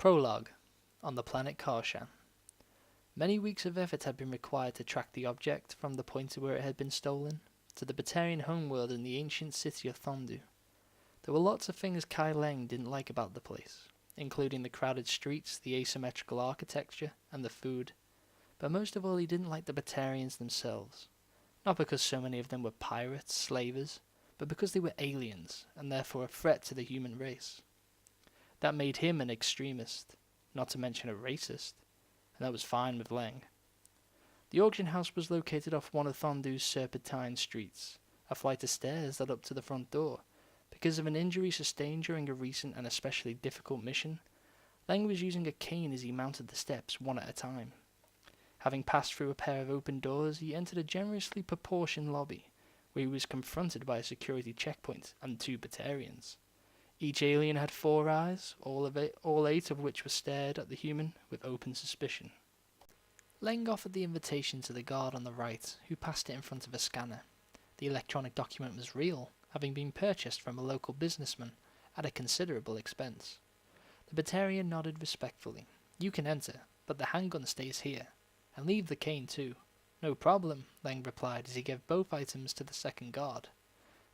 Prologue on the planet Karshan. Many weeks of effort had been required to track the object from the point where it had been stolen to the Batarian homeworld in the ancient city of Thondu. There were lots of things Kai Leng didn't like about the place, including the crowded streets, the asymmetrical architecture, and the food, but most of all he didn't like the Batarians themselves. Not because so many of them were pirates, slavers, but because they were aliens, and therefore a threat to the human race. That made him an extremist, not to mention a racist, and that was fine with Leng. The auction house was located off one of Thondu's serpentine streets, a flight of stairs led up to the front door. Because of an injury sustained during a recent and especially difficult mission, Leng was using a cane as he mounted the steps one at a time. Having passed through a pair of open doors, he entered a generously proportioned lobby, where he was confronted by a security checkpoint and two Batarians. Each alien had 4 eyes, all 8 of which were stared at the human with open suspicion. Leng offered the invitation to the guard on the right, who passed it in front of a scanner. The electronic document was real, having been purchased from a local businessman at a considerable expense. The Batarian nodded respectfully. "You can enter, but the handgun stays here. And leave the cane too." "No problem," Leng replied as he gave both items to the second guard.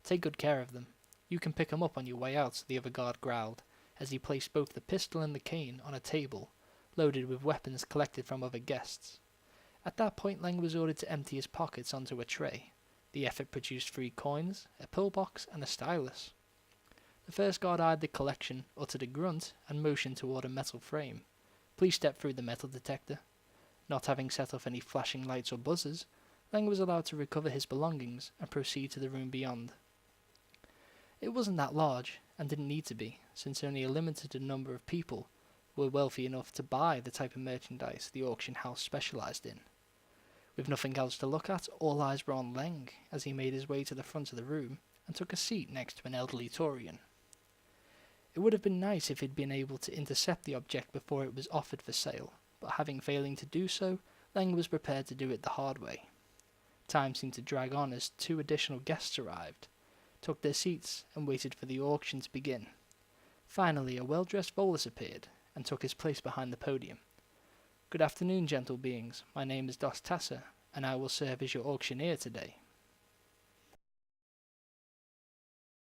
"Take good care of them. You can pick them up on your way out," the other guard growled, as he placed both the pistol and the cane on a table, loaded with weapons collected from other guests. At that point Leng was ordered to empty his pockets onto a tray. The effort produced 3 coins, a pillbox, and a stylus. The first guard eyed the collection, uttered a grunt, and motioned toward a metal frame. "Please step through the metal detector." Not having set off any flashing lights or buzzers, Leng was allowed to recover his belongings and proceed to the room beyond. It wasn't that large, and didn't need to be, since only a limited number of people were wealthy enough to buy the type of merchandise the auction house specialized in. With nothing else to look at, all eyes were on Leng as he made his way to the front of the room and took a seat next to an elderly Taurian. It would have been nice if he'd been able to intercept the object before it was offered for sale, but failing to do so, Leng was prepared to do it the hard way. Time seemed to drag on as 2 additional guests arrived, took their seats, and waited for the auction to begin. Finally, a well-dressed Volus appeared, and took his place behind the podium. "Good afternoon, gentle beings. My name is Dostassa, and I will serve as your auctioneer today."